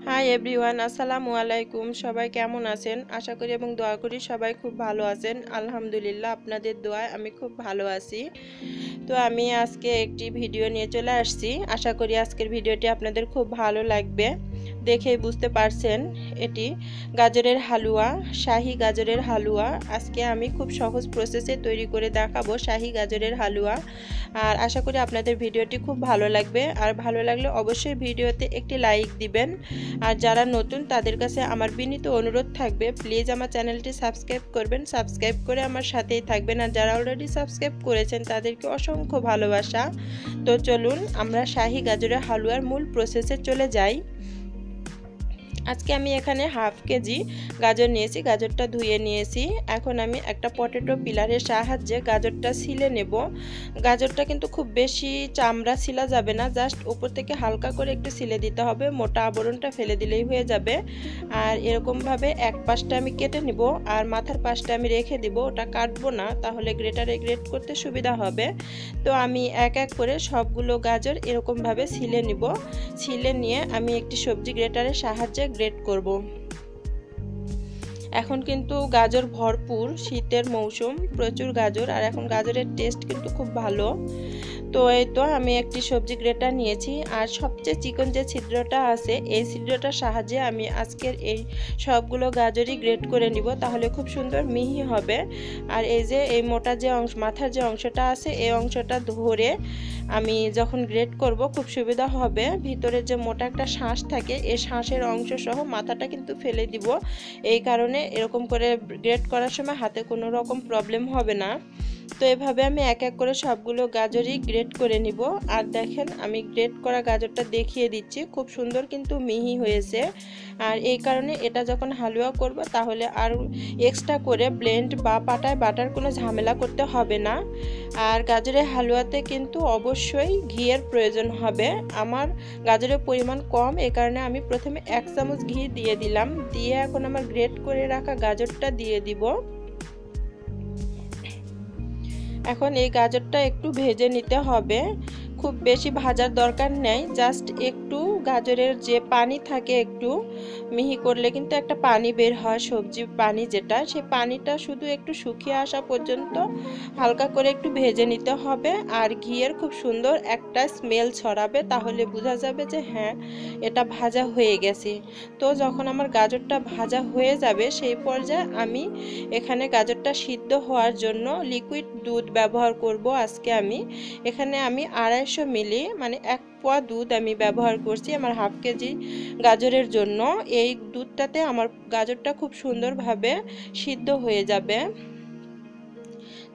Hi everyone, আসসালামু আলাইকুম। সবাই কেমন আছেন? আশা করি এবং দোয়া করি সবাই খুব ভালো আছেন। আলহামদুলিল্লাহ, আপনাদের দোয়ায় আমি খুব ভালো আছি। তো আমি আজকে একটি ভিডিও নিয়ে চলে আসছি। আশা করি আজকের ভিডিওটি আপনাদের খুব ভালো লাগবে। দেখেই বুঝতে পারছেন এটি গাজরের হালুয়া, শাহি গাজরের হালুয়া। আজকে আমি খুব সহজ প্রসেসে তৈরি করে দেখাবো শাহি গাজরের হালুয়া। আর আশা করি আপনাদের ভিডিওটি খুব ভালো লাগবে। আর ভালো লাগলে অবশ্যই ভিডিওতে একটি লাইক দিবেন। আর যারা নতুন তাদের কাছে আমার বিনীত অনুরোধ থাকবে, প্লিজ আমার চ্যানেলটি সাবস্ক্রাইব করবেন। সাবস্ক্রাইব করে আমার সাথেই থাকবেন। আর যারা অলরেডি সাবস্ক্রাইব করেছেন তাদেরকে অসংখ্য ভালোবাসা। তো চলুন আমরা শাহি গাজরের হালুয়ার মূল প্রসেসে চলে যাই। আজকে আমি এখানে হাফ কেজি গাজর নিয়েছি। গাজরটা ধুয়ে নিয়েছি। এখন আমি একটা পটেটো পিলারের সাহায্যে গাজরটা ছিলে নেব। গাজরটা কিন্তু খুব বেশি চামড়া ছিলা যাবে না, জাস্ট উপর থেকে হালকা করে একটু ছিলে দিতে হবে। মোটা আবরণটা ফেলে দিলেই হয়ে যাবে। আর এরকমভাবে এক পাশটা আমি কেটে নিব, আর মাথার পাশটা আমি রেখে দিব। ওটা কাটবো না, তাহলে গ্রেটারে গ্রেট করতে সুবিধা হবে। তো আমি এক এক করে সবগুলো গাজর এরকমভাবে ছিলে নিব। ছিলে নিয়ে আমি একটি সবজি গ্রেটারের সাহায্যে গ্রেট করব। এখন কিন্তু গাজর ভরপুর, শীতের মৌসুম, প্রচুর গাজর। আর এখন গাজরের টেস্ট কিন্তু খুব ভালো। তো এই তো আমি একটি সবজি গ্রেটার নিয়েছি। আর সবচেয়ে চিকন যে ছিদ্রটা আছে, এই ছিদ্রটার সাহায্যে আমি আজকের এই সবগুলো গাজরই গ্রেট করে নিব, তাহলে খুব সুন্দর মিহি হবে। আর এই যে এই মোটা যে অংশ, মাথার যে অংশটা আছে, এই অংশটা ধরে আমি যখন গ্রেট করব খুব সুবিধা হবে। ভিতরে যে মোটা একটা শাঁস থাকে, এই শাঁসের অংশ সহ মাথাটা কিন্তু ফেলে দিব। এই কারণে এরকম করে গ্রেট করার সময় হাতে কোনো রকম প্রবলেম হবে না। তো এভাবে আমি এক এক করে সবগুলো গাজরই গ্রেট করে নিব। আর দেখেন আমি গ্রেট করা গাজরটা দেখিয়ে দিচ্ছি, খুব সুন্দর কিন্তু মিহি হয়েছে। আর এই কারণে এটা যখন হালুয়া করব তাহলে আর এক্সট্রা করে ব্লেন্ড বা পাটায় বাটার কোনো ঝামেলা করতে হবে না। আর গাজরের হালুয়াতে কিন্তু অবশ্যই ঘিয়ের প্রয়োজন হবে। আমার গাজরের পরিমাণ কম, এই কারণে আমি প্রথমে 1 চামচ ঘি দিয়ে দিলাম। দিয়ে এখন আমার গ্রেট করে রাখা গাজরটা দিয়ে দিব। এখন এই গাজরটা একটু ভেজে নিতে হবে। খুব বেশি ভাজার দরকার নেই, জাস্ট একটু গাজরের যে পানি থাকে একটু মিহি করলে কিন্তু একটা পানি বের হয়, সবজি পানি যেটা, সেই পানিটা শুধু একটু শুকিয়ে আসা পর্যন্ত হালকা করে একটু ভেজে নিতে হবে। আর ঘিয়ের খুব সুন্দর একটা স্মেল ছড়াবে, তাহলে বোঝা যাবে যে হ্যাঁ এটা ভাজা হয়ে গেছে। তো যখন আমার গাজরটা ভাজা হয়ে যাবে সেই পর্যায়ে আমি এখানে গাজরটা সিদ্ধ হওয়ার জন্য লিকুইড দুধ ব্যবহার করব। আজকে আমি এখানে 250 মিলি মানে 1 পোয়া দুধ আমি ব্যবহার করছি আমার হাফ কেজি গাজরের জন্য। এই দুধটাতে আমার গাজরটা খুব সুন্দরভাবে সিদ্ধ হয়ে যাবে।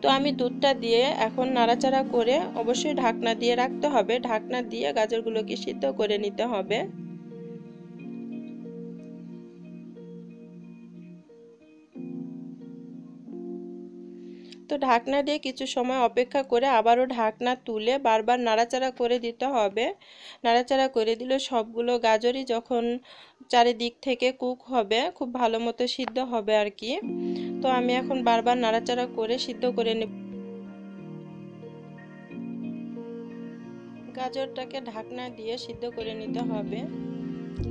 তো আমি দুধটা দিয়ে এখন নাড়াচাড়া করে, অবশ্যই ঢাকনা দিয়ে রাখতে হবে, ঢাকনা দিয়ে গাজরগুলোকে সিদ্ধ করে নিতে হবে। তো ঢাকনা দিয়ে কিছু সময় অপেক্ষা করে আবারও ঢাকনা তুলে বারবার নাড়াচাড়া করে দিতে হবে। নাড়াচাড়া করে দিলে সবগুলো গাজরই যখন চারিদিক থেকে কুক হবে, খুব ভালো মতো সিদ্ধ হবে আর কি। তো আমি এখন বারবার নাড়াচাড়া করে সিদ্ধ করে নেব। গাজরটাকে ঢাকনা দিয়ে সিদ্ধ করে নিতে হবে।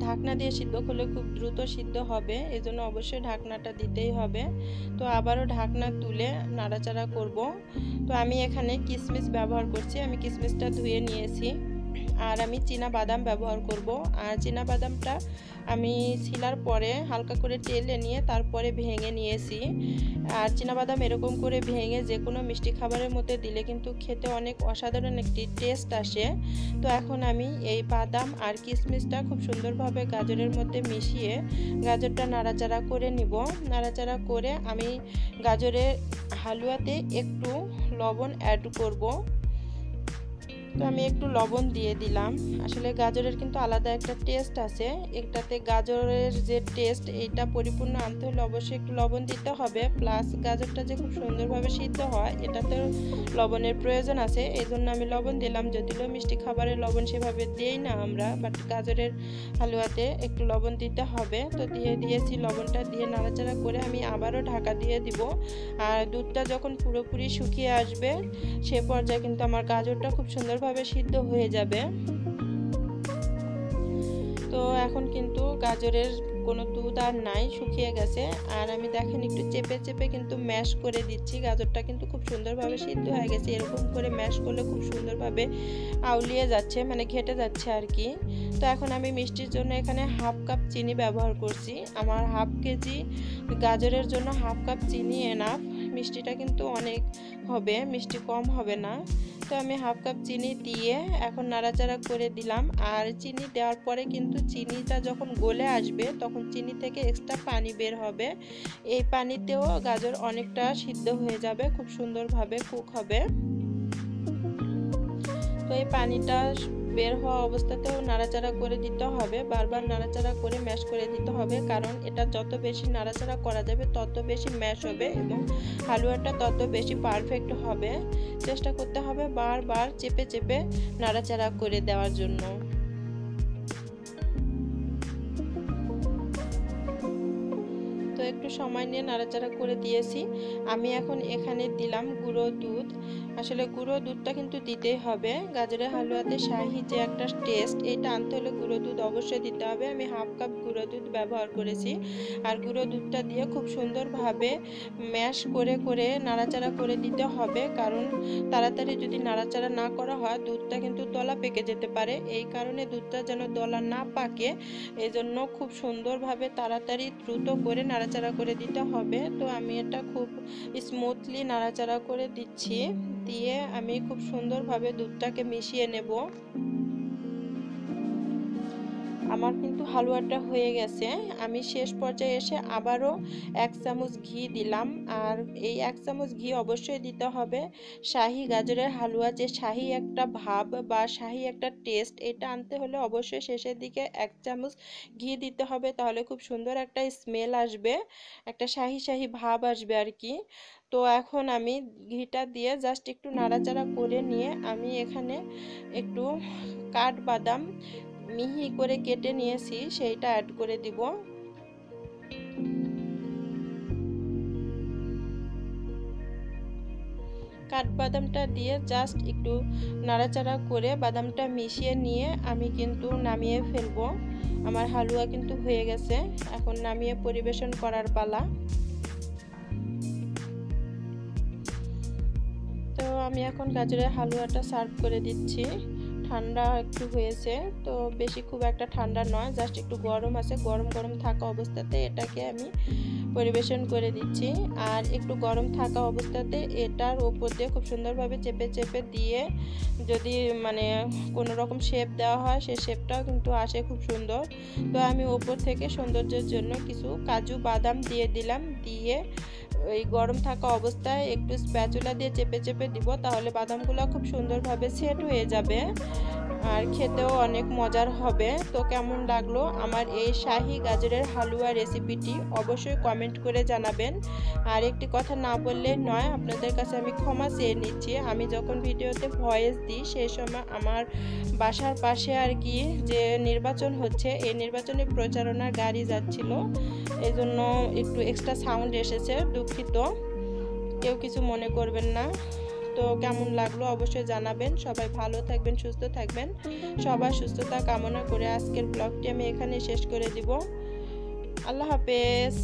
ঢাকনা দিয়ে সিদ্ধ করলে খুব দ্রুত সিদ্ধ হবে, এজন্য অবশ্যই ঢাকনাটা দিতেই হবে। তো আবারও ঢাকনা তুলে নাড়াচাড়া করব। তো আমি এখানে কিশমিশ ব্যবহার করছি, আমি কিশমিশটা ধুয়ে নিয়েছি। আর আমি চীনা বাদাম ব্যবহার করব। আর চীনা বাদামটা আমি ছিলার পরে হালকা করে টেলে নিয়ে তারপরে ভেঙে নিয়েছি। আর চীনা বাদাম এরকম করে ভেঙে যে কোনো মিষ্টি খাবারের মধ্যে দিলে কিন্তু খেতে অনেক অসাধারণ একটি টেস্ট আসে। তো এখন আমি এই বাদাম আর কিশমিশটা খুব সুন্দরভাবে গাজরের মধ্যে মিশিয়ে গাজরটা নাড়াচাড়া করে নিব। নাড়াচাড়া করে আমি গাজরের হালুয়াতে একটু লবণ অ্যাড করব। তো আমি একটু লবণ দিয়ে দিলাম। আসলে গাজরের কিন্তু আলাদা একটা টেস্ট আছে, এটাতে গাজরের যে টেস্ট এইটা পরিপূর্ণ আনতে হলে অবশ্যই একটু লবণ দিতে হবে। প্লাস গাজরটা যে খুব সুন্দরভাবে সিদ্ধ হয় এটাতে লবণের প্রয়োজন আছে, এই জন্য আমি লবণ দিলাম। যদিও মিষ্টি খাবারে লবণ সেভাবে দিই না আমরা, বাট গাজরের হালুয়াতে একটু লবণ দিতে হবে। তো দিয়ে দিয়েছি, লবণটা দিয়ে নাড়াচাড়া করে আমি আবারও ঢাকা দিয়ে দিব। আর দুধটা যখন পুরোপুরি শুকিয়ে আসবে সে পর্যায়ে কিন্তু আমার গাজরটা খুব সুন্দরভাবে সিদ্ধ হয়ে যাবে। তো তো এখন কিন্তু গাজরের কোনো দুধ আর নাই, শুকিয়ে গেছে। আর আমি দেখেন একটু চেপে চেপে কিন্তু ম্যাশ করে দিচ্ছি। গাজরটা কিন্তু খুব সুন্দরভাবে সিদ্ধ হয়ে গেছে। এরকম করে ম্যাশ করলে খুব সুন্দরভাবে আউলিয়ে যাচ্ছে, মানে ঘেটে যাচ্ছে আর কি। তো এখন আমি মিষ্টির জন্য এখানে হাফ কাপ চিনি ব্যবহার করছি। আমার হাফ কেজি গাজরের জন্য হাফ কাপ চিনি এনাফ। মিষ্টিটা কিন্তু অনেক হবে, মিষ্টি কম হবে না। তো আমি হাফ কাপ চিনি দিয়ে এখন নাড়াচাড়া করে দিলাম। আর চিনি দেওয়ার পরে কিন্তু চিনিটা যখন গলে আসবে তখন চিনি থেকে এক্সট্রা পানি বের হবে। এই পানিতেও গাজর অনেকটা সিদ্ধ হয়ে যাবে, খুব সুন্দরভাবে কুক হবে। তো এই পানিটা বের হওয়া অবস্থাতেও নাড়াচাড়া করে দিতে হবে, বারবার নাড়াচাড়া করে ম্যাশ করে দিতে হবে, কারণ এটা যত বেশি নাড়াচাড়া করা যাবে তত বেশি ম্যাশ হবে এবং হালুয়াটা তত বেশি পারফেক্ট হবে। চেষ্টা করতে হবে বারবার চেপে চেপে নাড়াচাড়া করে দেওয়ার জন্য। তো একটু সময় নিয়ে নাড়াচাড়া করে দিয়েছি। আমি এখন এখানে দিলাম গুঁড়ো দুধ। আসলে গুঁড়ো দুধটা কিন্তু দিতেই হবে, গাজরের হালুয়াতে শাহি যে একটা টেস্ট, এটা আনতে হলে গুঁড়ো দুধ অবশ্যই দিতে হবে। আমি হাফ কাপ গুঁড়ো দুধ ব্যবহার করেছি। আর গুঁড়ো দুধটা দিয়ে খুব সুন্দরভাবে ম্যাশ করে করে নাড়াচাড়া করে দিতে হবে, কারণ তাড়াতাড়ি যদি নাড়াচাড়া না করা হয় দুধটা কিন্তু দলা পেকে যেতে পারে। এই কারণে দুধটা যেন দলা না পাকে, এজন্য খুব সুন্দরভাবে তাড়াতাড়ি দ্রুত করে নাড়াচাড়া করে দিতে হবে। তো আমি এটা খুব স্মুথলি নাড়াচাড়া করে দিচ্ছি, দিয়ে আমি খুব সুন্দরভাবে দুধটাকে মিশিয়ে নেব। আমার কিন্তু হালুয়াটা হয়ে গেছে। আমি শেষ পর্যায়ে এসে আবারও 1 চামচ ঘি দিলাম। আর এই 1 চামচ ঘি অবশ্যই দিতে হবে। শাহি গাজরের হালুয়া যে শাহি একটা ভাব বা শাহি একটা টেস্ট, এটা আনতে হলে অবশ্যই শেষের দিকে 1 চামচ ঘি দিতে হবে, তাহলে খুব সুন্দর একটা স্মেল আসবে, একটা শাহি শাহি ভাব আসবে আর কি। তো এখন আমি ঘিটা দিয়ে জাস্ট একটু নাড়াচাড়া করে নিয়ে আমি এখানে একটু কাঠবাদাম মিহি করে কেটে নিয়েছি, সেইটা অ্যাড করে দিব। কাঠবাদামটা দিয়ে জাস্ট একটু নাড়াচাড়া করে বাদামটা মিশিয়ে নিয়ে আমি কিন্তু নামিয়ে ফেলবো। আমার হালুয়া কিন্তু হয়ে গেছে, এখন নামিয়ে পরিবেশন করার পালা। তো আমি এখন গাজরের হালুয়াটা সার্ভ করে দিচ্ছি। ঠান্ডা একটু হয়েছে, তো বেশি খুব একটা ঠান্ডা নয়, জাস্ট একটু গরম আছে। গরম গরম থাকা অবস্থাতে এটাকে আমি পরিবেশন করে দিচ্ছি। আর একটু গরম থাকা অবস্থাতে এটার উপর দিয়ে খুব সুন্দরভাবে চেপে চেপে দিয়ে যদি মানে কোনো রকম শেপ দেওয়া হয়, সেই শেপটাও কিন্তু আসে খুব সুন্দর। তো আমি উপর থেকে সৌন্দর্যের জন্য কিছু কাজু বাদাম দিয়ে দিলাম, দিয়ে ওই গরম থাকা অবস্থায় একটু স্প্যাচুলা দিয়ে চেপে চেপে দিব, তাহলে বাদামগুলো খুব সুন্দরভাবে সেট হয়ে যাবে আর খেতেও অনেক মজার হবে। তো কেমন লাগলো আমার এই শাহি গাজরের হালুয়া রেসিপিটি অবশ্যই কমেন্ট করে জানাবেন। আর একটি কথা না বললে নয়, আপনাদের কাছে আমি ক্ষমা চেয়ে নিচ্ছি। আমি যখন ভিডিওতে ভয়েস দিই সেই সময় আমার বাসার পাশে আর কি যে নির্বাচন হচ্ছে, এই নির্বাচনী প্রচারণার গাড়ি যাচ্ছিল, এই জন্য একটু এক্সট্রা সাউন্ড এসেছে, দুঃখিত, কেউ কিছু মনে করবেন না। তো কেমন লাগলো অবশ্যই জানাবেন। সবাই ভালো থাকবেন, সুস্থ থাকবেন। সবার সুস্থতা কামনা করে আজকের ব্লগটি আমি এখানে শেষ করে দিব। আল্লাহ হাফেজ।